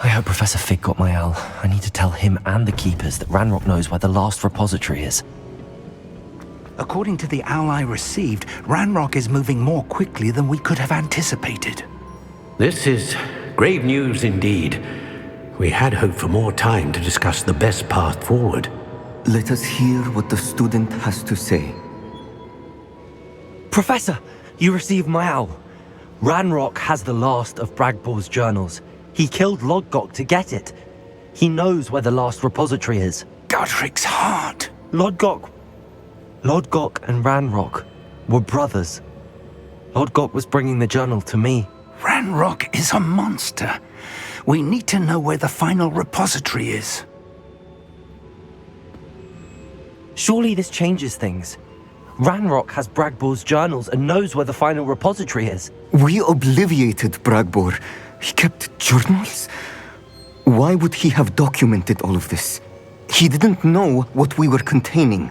I hope Professor Fig got my owl. I need to tell him and the Keepers that Ranrock knows where the last repository is. According to the owl I received, Ranrock is moving more quickly than we could have anticipated. This is grave news indeed. We had hoped for more time to discuss the best path forward. Let us hear what the student has to say. Professor, you received my owl. Ranrock has the last of Bragbor's journals. He killed Lodgok to get it. He knows where the last repository is. Godric's heart. Lodgok and Ranrock were brothers. Lodgok was bringing the journal to me. Ranrock is a monster. We need to know where the final repository is. Surely this changes things. Ranrock has Bragbor's journals and knows where the final repository is. We obliviated Bragbor. He kept journals? Why would he have documented all of this? He didn't know what we were containing.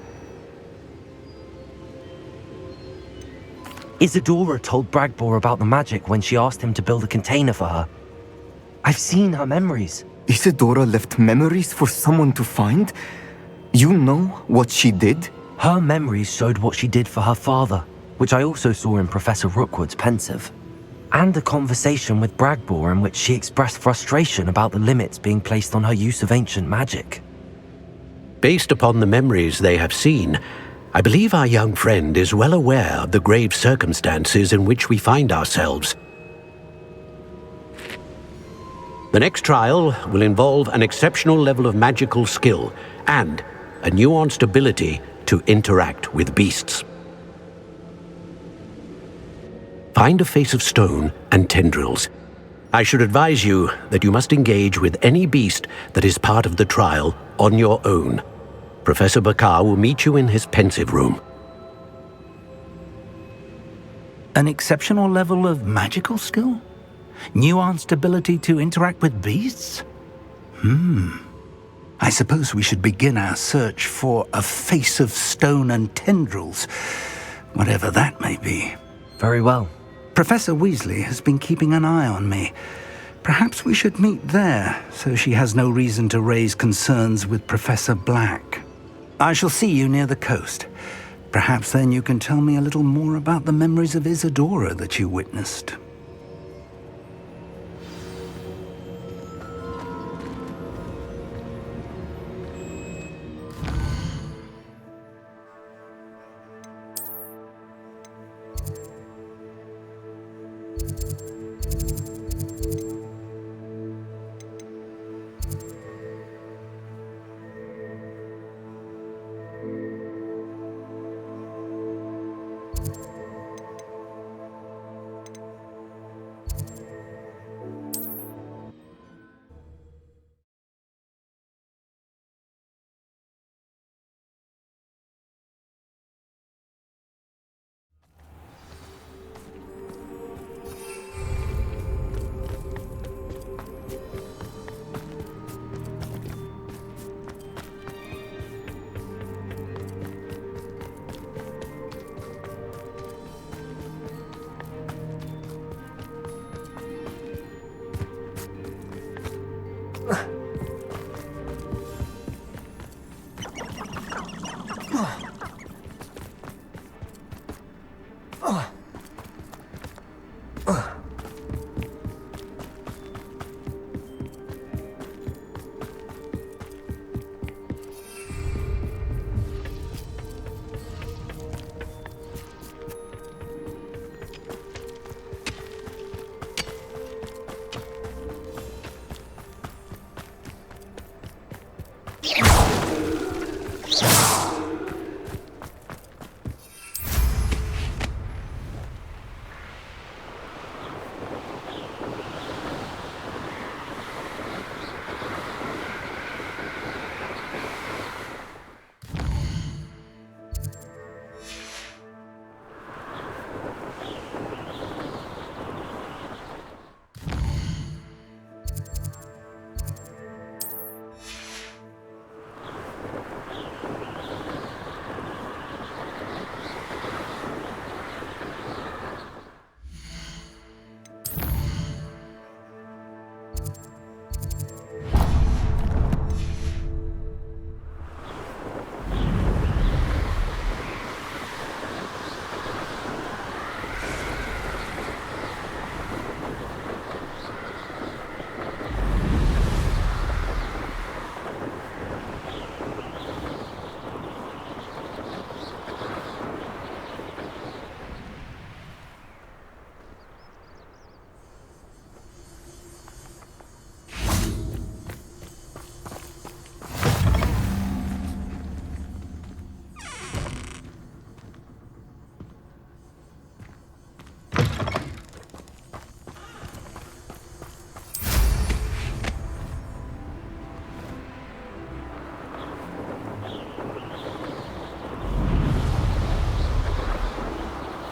Isadora told Bragbor about the magic when she asked him to build a container for her. I've seen her memories. Isadora left memories for someone to find? You know what she did? Her memories showed what she did for her father, which I also saw in Professor Rookwood's pensive. And a conversation with Bragbor in which she expressed frustration about the limits being placed on her use of ancient magic. Based upon the memories they have seen, I believe our young friend is well aware of the grave circumstances in which we find ourselves. The next trial will involve an exceptional level of magical skill and a nuanced ability to interact with beasts. Find a face of stone and tendrils. I should advise you that you must engage with any beast that is part of the trial on your own. Professor Bakar will meet you in his pensive room. An exceptional level of magical skill? Nuanced ability to interact with beasts? I suppose we should begin our search for a face of stone and tendrils, whatever that may be. Very well. Professor Weasley has been keeping an eye on me. Perhaps we should meet there, so she has no reason to raise concerns with Professor Black. I shall see you near the coast. Perhaps then you can tell me a little more about the memories of Isadora that you witnessed.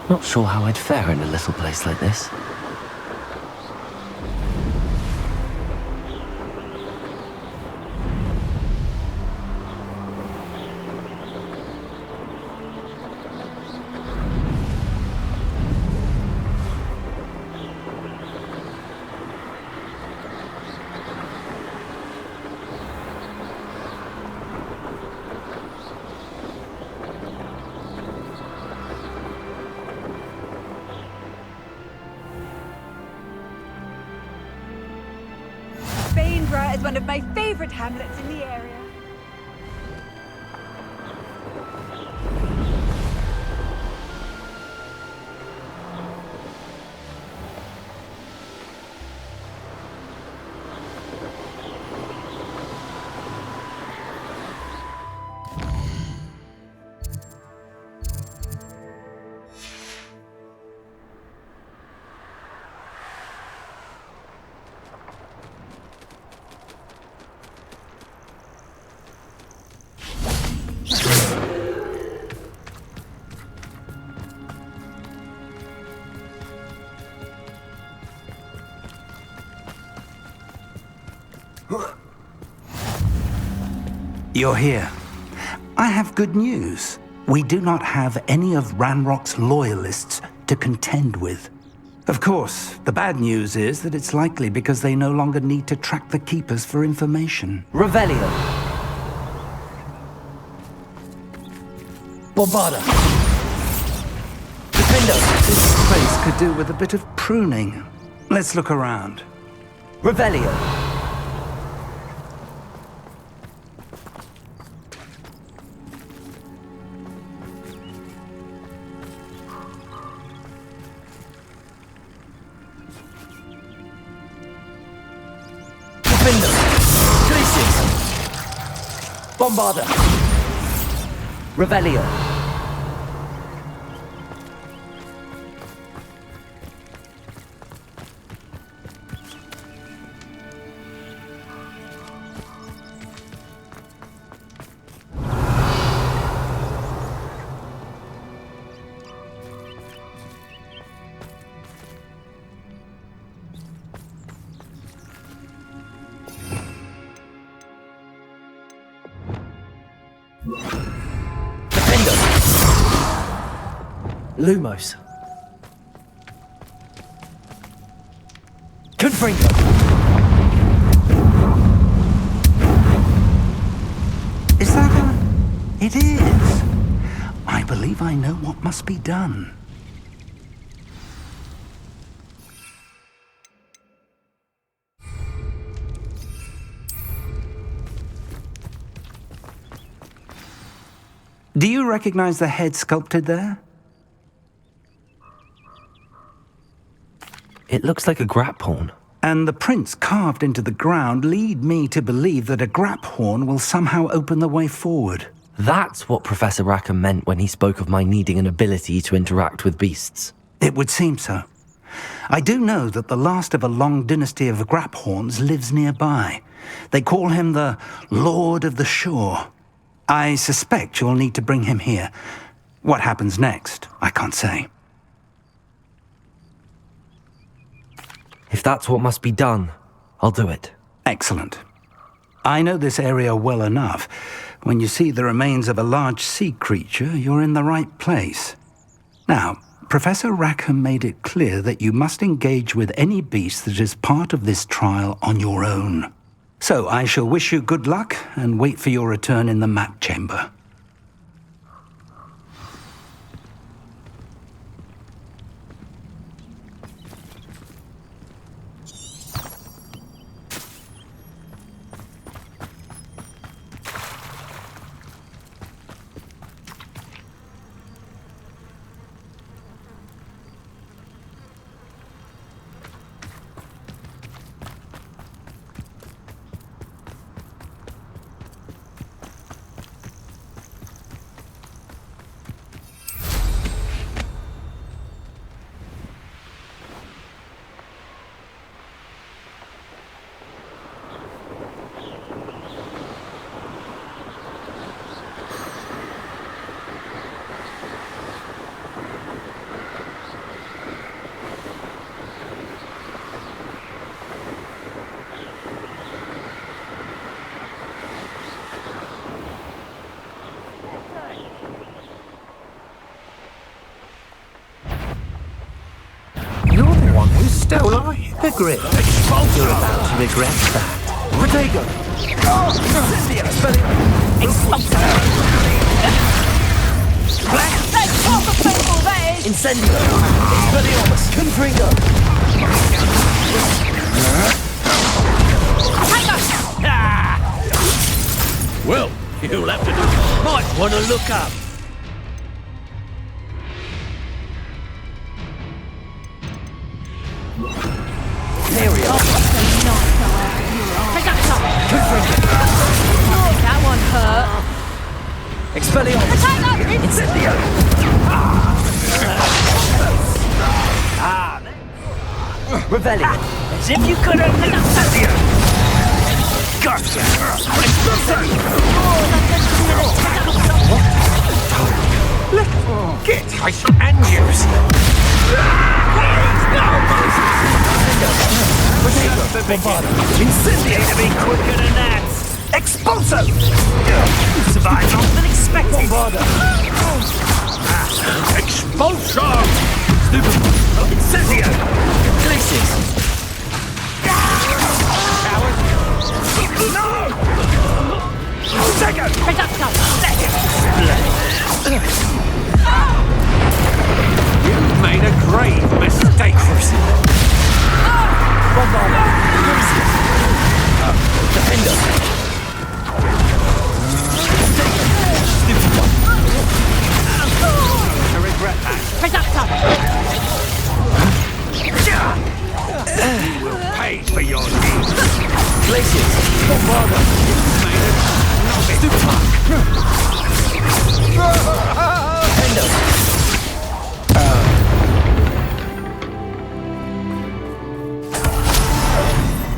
Not sure how I'd fare in a little place like this. Bainborough is one of my favourite hamlets in the area. You're here. I have good news. We do not have any of Ranrock's loyalists to contend with. Of course, the bad news is that it's likely because they no longer need to track the Keepers for information. Revelio. Bombarda. Defender. This place could do with a bit of pruning. Let's look around. Revelio. Defender. Glaciers. Bombarda. Revelio. Defender. Lumos. Confringo. Is that a... It is. I believe I know what must be done. Do you recognize the head sculpted there? It looks like a grap horn. And the prints carved into the ground lead me to believe that a grap horn will somehow open the way forward. That's what Professor Rackham meant when he spoke of my needing an ability to interact with beasts. It would seem so. I do know that the last of a long dynasty of grap horns lives nearby. They call him the Lord of the Shore. I suspect you'll need to bring him here. What happens next, I can't say. If that's what must be done, I'll do it. Excellent. I know this area well enough. When you see the remains of a large sea creature, you're in the right place. Now, Professor Rackham made it clear that you must engage with any beast that is part of this trial on your own. So I shall wish you good luck and wait for your return in the map chamber. don't I? The grip. You're about to regret that. Protego! That's proper football, that is! Incendio! Expelliarmus! Confringo! Well, you'll have to do. Might want to look up. Here we are! That one hurt. Expelliarmus! Incendio! Revelio! As if you could have been Incendio. Gotcha. Get ice and use. Incendio to be quicker than that. Expulso! You survived longer than expected. Expulso! Incendio! Glacius! Coward! No! Second! You made a grave mistake, Bombarda! Glacius! Defender! I regret that. You will pay for your deeds. Glacius! Bombarda! Defender!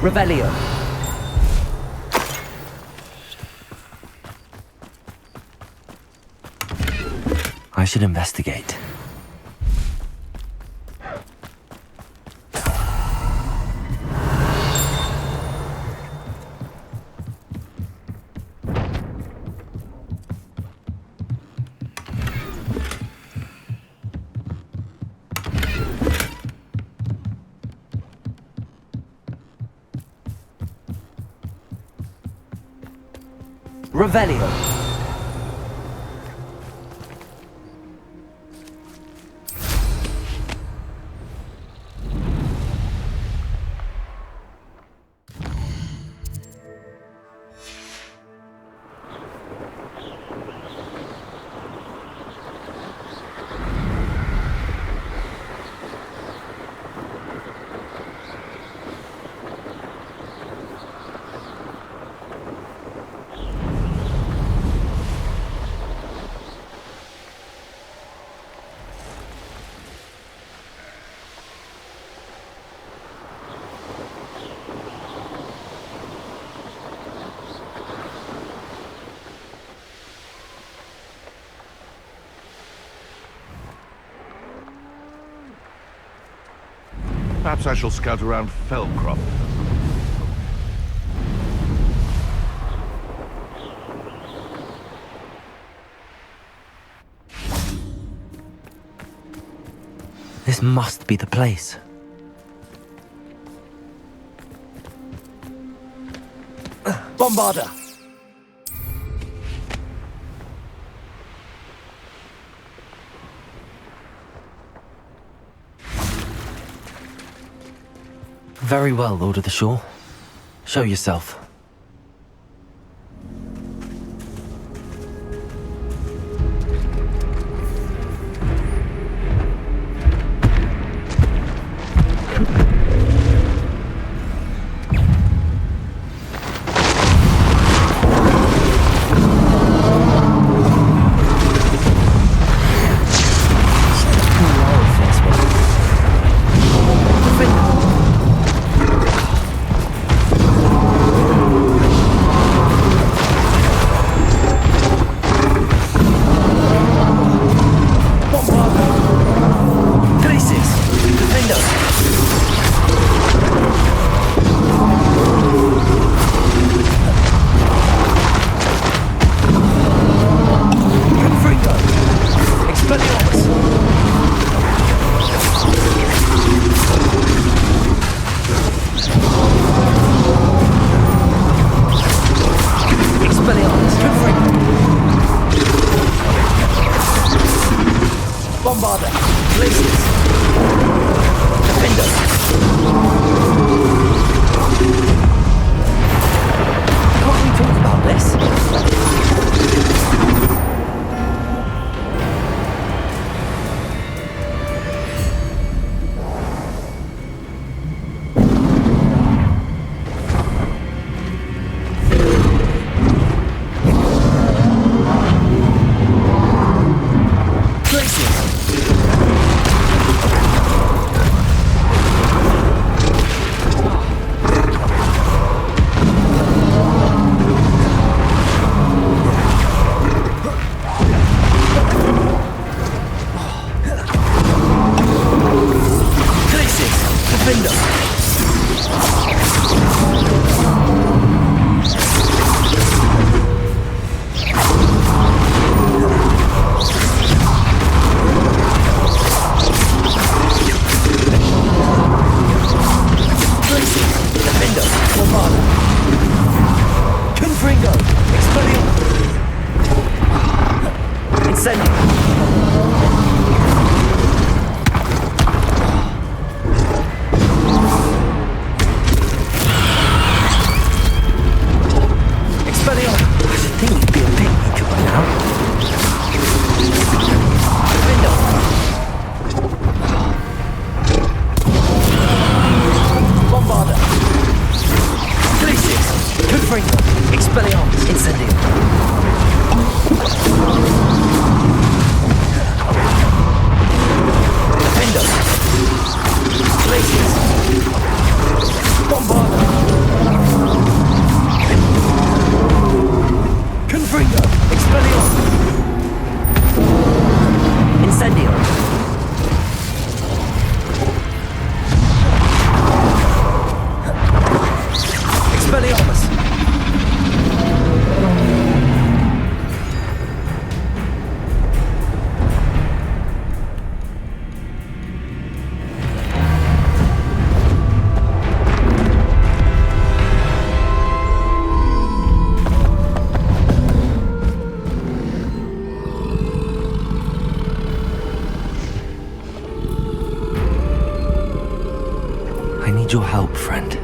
Revelio! I should investigate. Revelio! Perhaps I shall scout around Felcroft. This must be the place. Bombarda! Very well, Lord of the Shore. Show yourself. Bombarder! Glaciers! Defender! Can't we talk about this? I need your help, friend.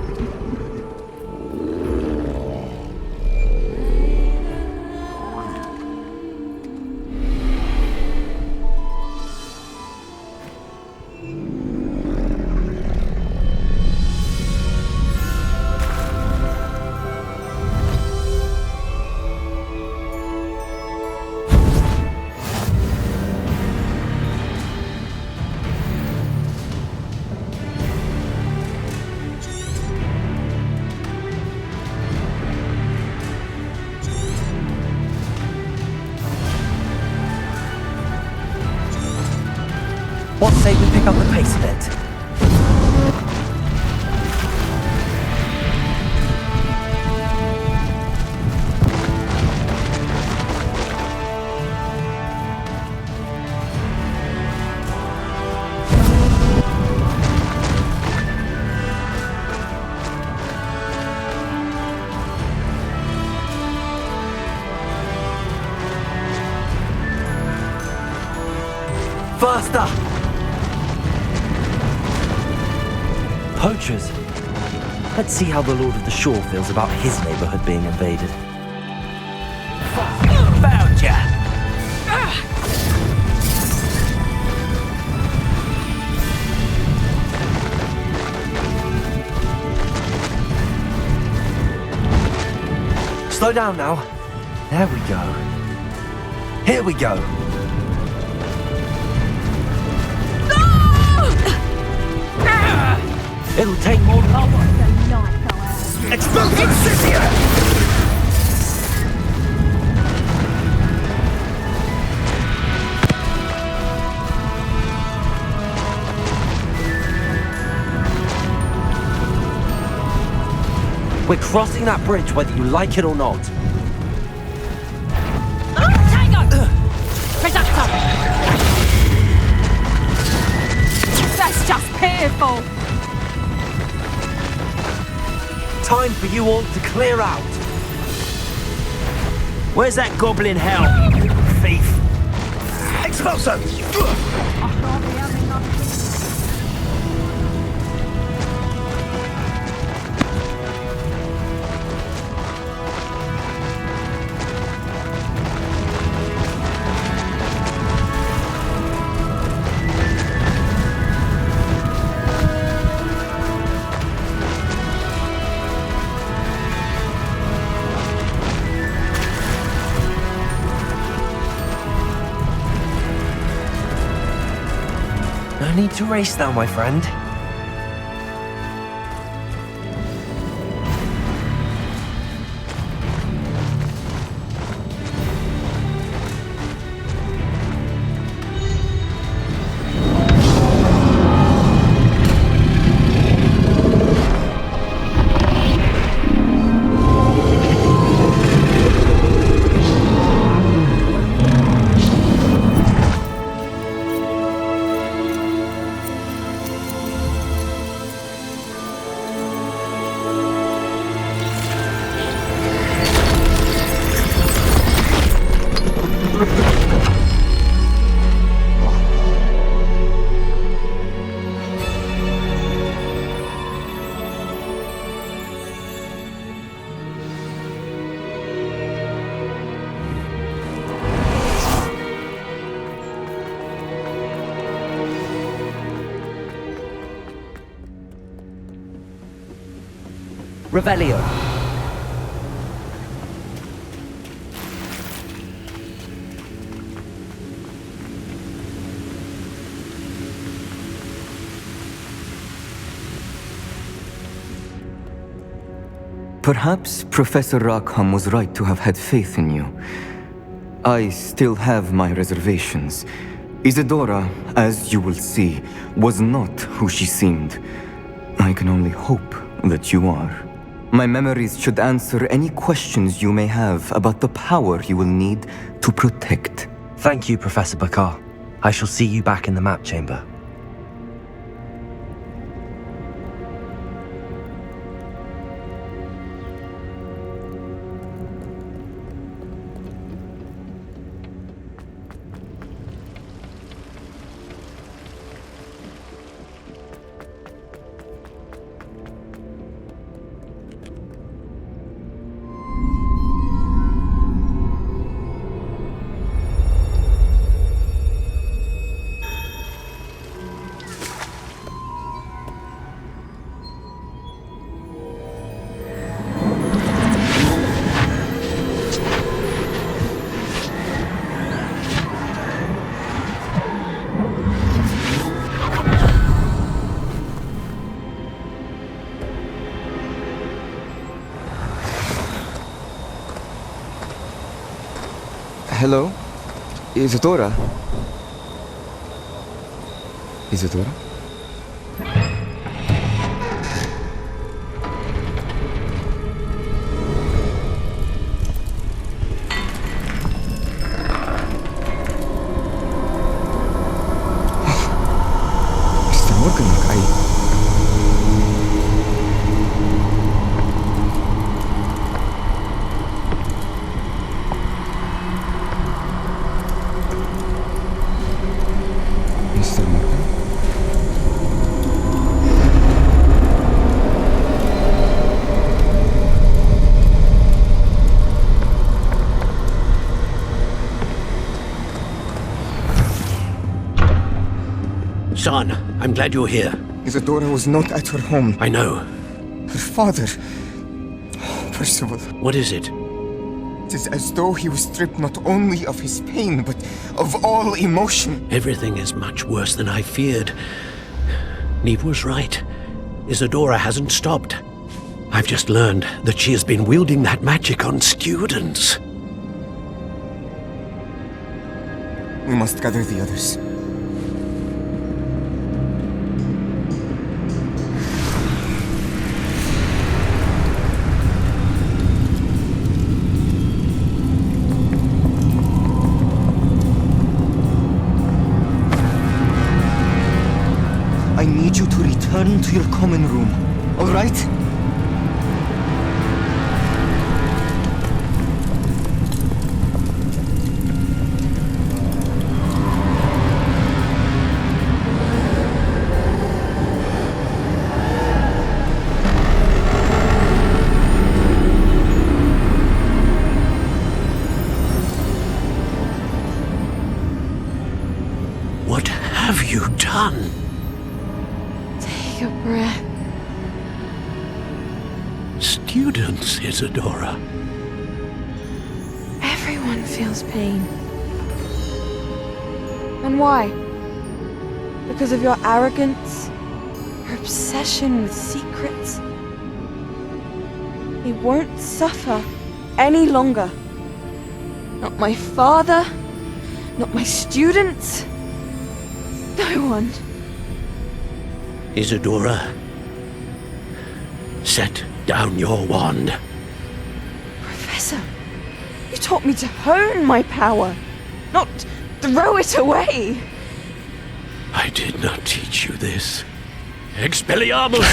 What say we pick up the pace a bit? Faster! Poachers. Let's see how the Lord of the Shore feels about his neighborhood being invaded. Found ya! Slow down now. There we go. Here we go. It'll take more than Explosive Incendia! We're crossing that bridge whether you like it or not. Tango! Reductor! That's just pitiful! Time for you all to clear out. Where's that goblin hell, you thief? Expulso! No need to race now, my friend. Revelio. Perhaps Professor Rackham was right to have had faith in you. I still have my reservations. Isadora, as you will see, was not who she seemed. I can only hope that you are. My memories should answer any questions you may have about the power you will need to protect. Thank you, Professor Bakar. I shall see you back in the map chamber. Hello? Isadora? Isadora? Mr. Morgan, Mr. Morgan? Son, I'm glad you're here. Isadora was not at her home. I know. Her father... Percival, What is it? it is as though he was stripped not only of his pain, but of all emotion. Everything is much worse than I feared. Neve was right. Isadora hasn't stopped. I've just learned that she has been wielding that magic on students. We must gather the others. I need you to return to your common room, all right? have you done? Take a breath. Students, Isadora. Everyone feels pain. And why? Because of your arrogance? Your obsession with secrets? He won't suffer any longer. Not my father, not my students, no one. Isadora, set down your wand. Professor, you taught me to hone my power, not throw it away. I did not teach you this. Expelliarmus!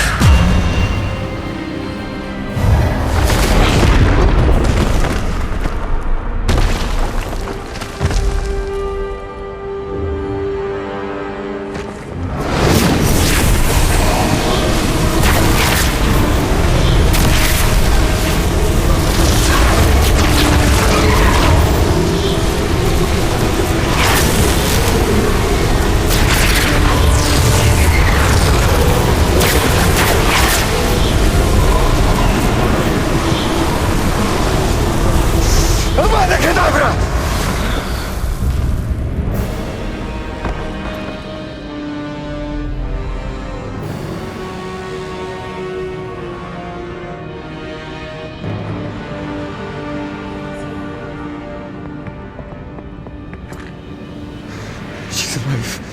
She's alive.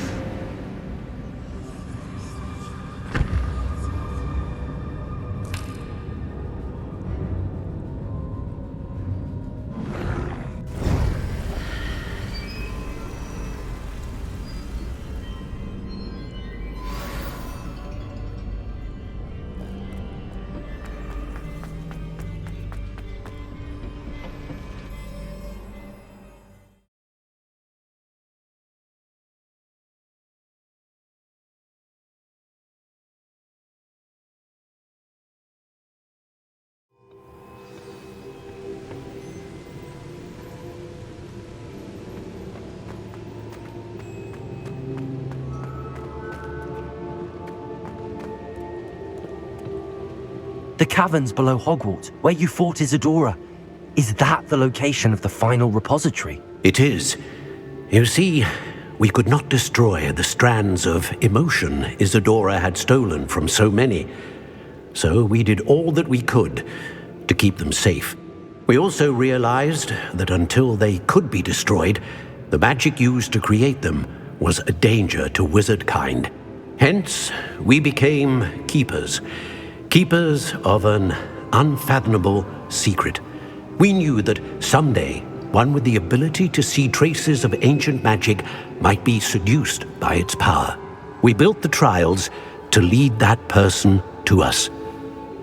The caverns below Hogwarts, where you fought Isadora. Is that the location of the final repository? It is. You see, we could not destroy the strands of emotion Isadora had stolen from so many. So we did all that we could to keep them safe. We also realized that until they could be destroyed, the magic used to create them was a danger to wizard kind. Hence, we became keepers. Keepers of an unfathomable secret. We knew that someday, one with the ability to see traces of ancient magic might be seduced by its power. We built the trials to lead that person to us,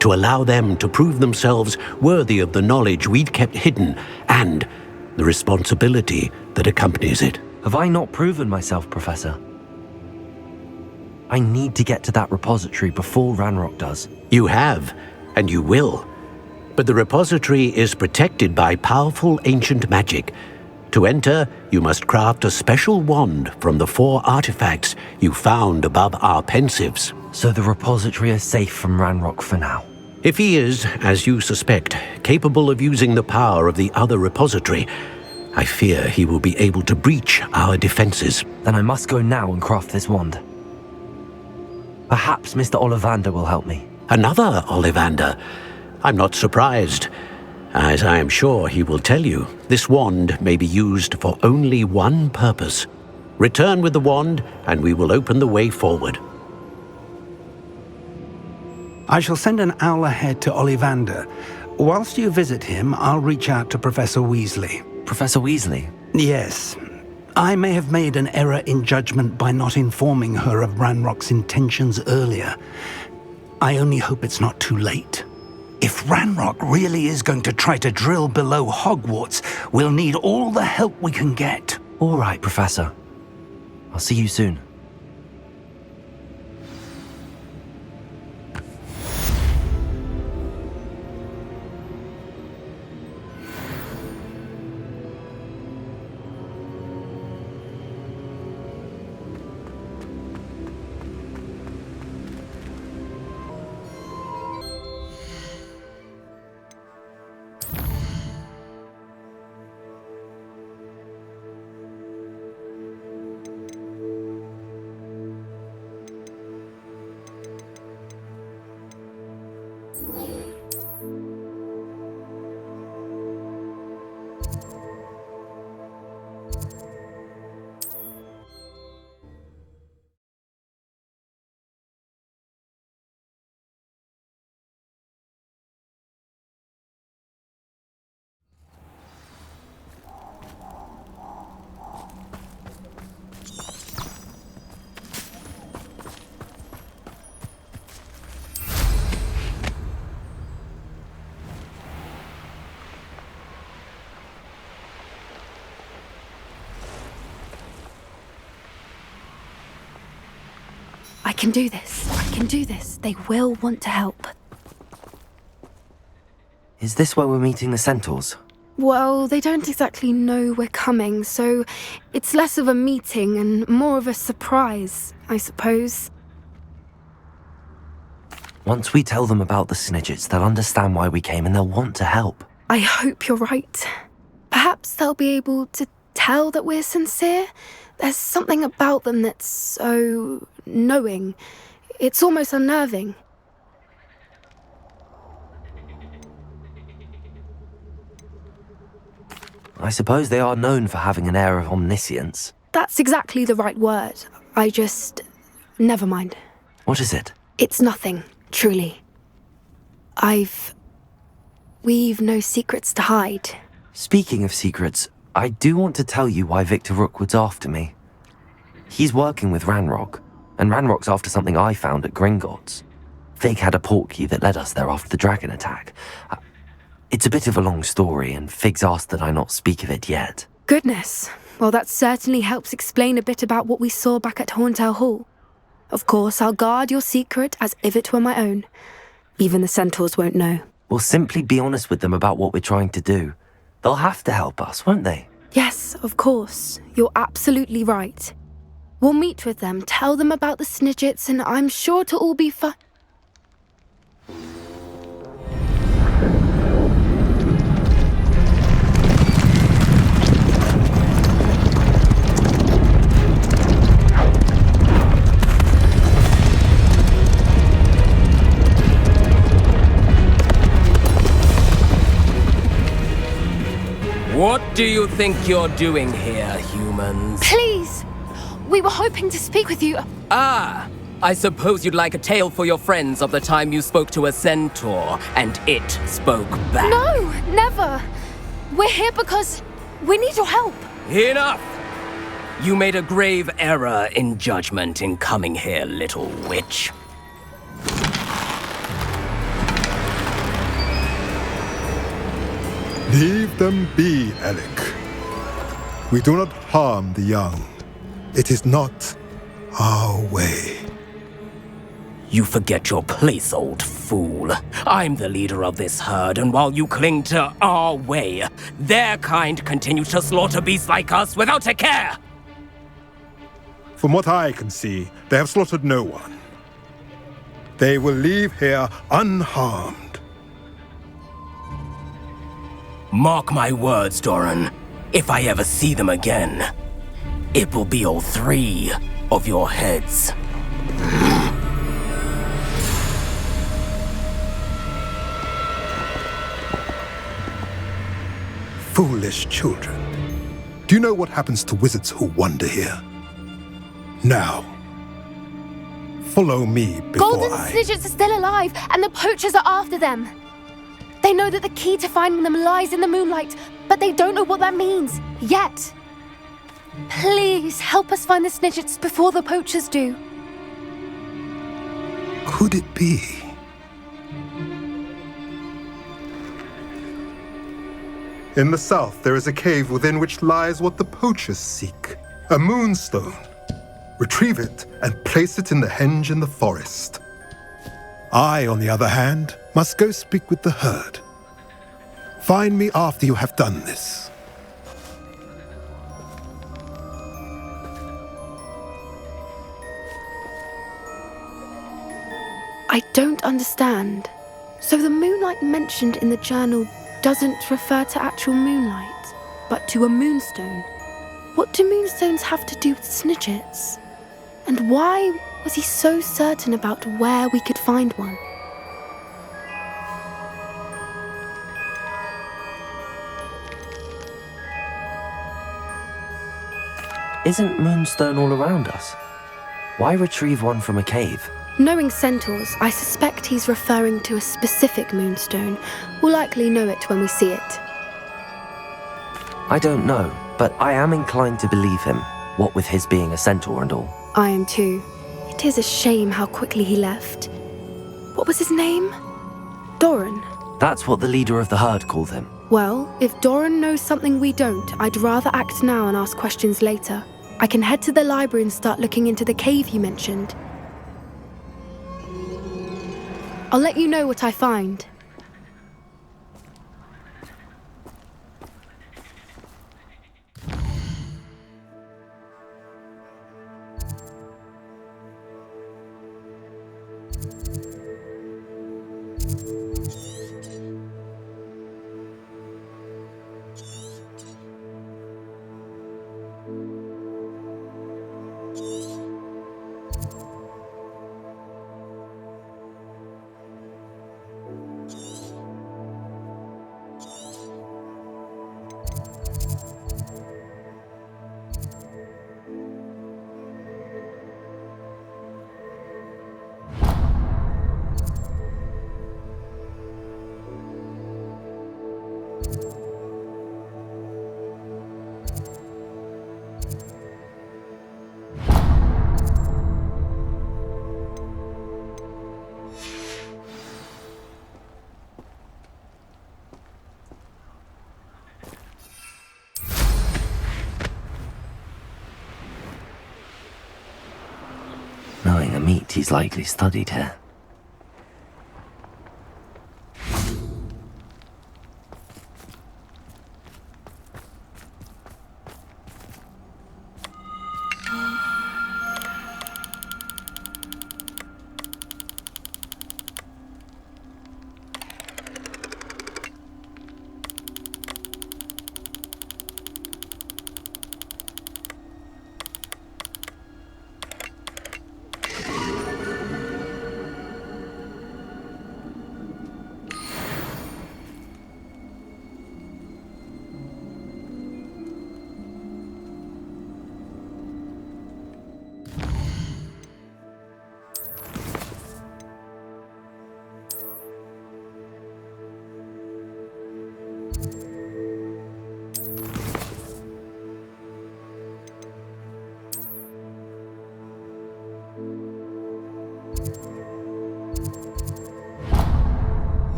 to allow them to prove themselves worthy of the knowledge we'd kept hidden and the responsibility that accompanies it. Have I not proven myself, Professor? I need to get to that repository before Ranrock does. You have, and you will. But the repository is protected by powerful ancient magic. To enter, you must craft a special wand from the 4 artifacts you found above our pensives. So the repository is safe from Ranrock for now. If he is, as you suspect, capable of using the power of the other repository, I fear he will be able to breach our defenses. Then I must go now and craft this wand. Perhaps Mr. Ollivander will help me. Another Ollivander? I'm not surprised. As I am sure he will tell you, this wand may be used for only one purpose. Return with the wand, and we will open the way forward. I shall send an owl ahead to Ollivander. Whilst you visit him, I'll reach out to Professor Weasley. Professor Weasley? Yes. I may have made an error in judgment by not informing her of Ranrock's intentions earlier. I only hope it's not too late. If Ranrock really is going to try to drill below Hogwarts, we'll need all the help we can get. All right, Professor. I'll see you soon. I can do this. I can do this. They will want to help. Is this where we're meeting the centaurs? Well, they don't exactly know we're coming, so it's less of a meeting and more of a surprise, I suppose. Once we tell them about the Snidgets, they'll understand why we came and they'll want to help. I hope you're right. Perhaps they'll be able to tell that we're sincere. There's something about them that's so knowing. It's almost unnerving. I suppose they are known for having an air of omniscience. That's exactly the right word. Never mind. What is it? It's nothing, truly. We've no secrets to hide. Speaking of secrets, I do want to tell you why Victor Rookwood's after me. He's working with Ranrock, and Ranrock's after something I found at Gringotts. Fig had a portkey that led us there after the dragon attack. It's a bit of a long story, and Fig's asked that I not speak of it yet. Goodness. Well, that certainly helps explain a bit about what we saw back at Horntail Hall. Of course, I'll guard your secret as if it were my own. Even the centaurs won't know. We'll simply be honest with them about what we're trying to do. They'll have to help us, won't they? Yes, of course. You're absolutely right. We'll meet with them, tell them about the Snidgets, and I'm sure it'll all be fun. What do you think you're doing here, humans? Please! We were hoping to speak with you. Ah! I suppose you'd like a tale for your friends of the time you spoke to a centaur, and it spoke back. No, never! We're here because we need your help. Enough! You made a grave error in judgment in coming here, little witch. Leave them be, Alec. We do not harm the young. It is not our way. You forget your place, old fool. I'm the leader of this herd, and while you cling to our way, their kind continue to slaughter beasts like us without a care! From what I can see, they have slaughtered no one. They will leave here unharmed. Mark my words, Doran. If I ever see them again, it will be all 3 of your heads. Foolish children. Do you know what happens to wizards who wander here? Now, follow me before Golden Snidgets are still alive, and the poachers are after them. They know that the key to finding them lies in the moonlight, but they don't know what that means, yet. Please, help us find the Snidgets before the poachers do. Could it be? In the south, there is a cave within which lies what the poachers seek. A moonstone. Retrieve it and place it in the henge in the forest. I, on the other hand, must go speak with the herd. Find me after you have done this. I don't understand. So the moonlight mentioned in the journal doesn't refer to actual moonlight, but to a moonstone. What do moonstones have to do with Snidgets? And why was he so certain about where we could find one? Isn't Moonstone all around us? Why retrieve one from a cave? Knowing centaurs, I suspect he's referring to a specific moonstone. We'll likely know it when we see it. I don't know, but I am inclined to believe him, what with his being a centaur and all. I am too. It is a shame how quickly he left. What was his name? Doran. That's what the leader of the herd called him. Well, if Doran knows something we don't, I'd rather act now and ask questions later. I can head to the library and start looking into the cave you mentioned. I'll let you know what I find. Knowing Amit, he's likely studied here.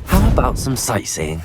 How about some sightseeing?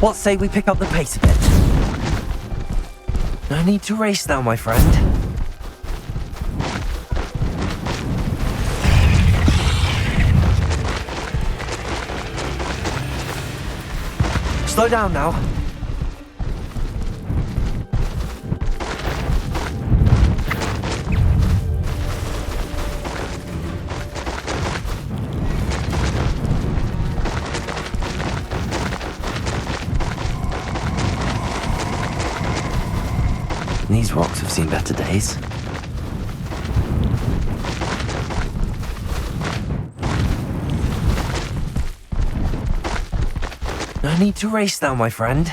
What say we pick up the pace a bit? No need to race now, my friend. Slow down now. These rocks have seen better days. No need to race now, my friend.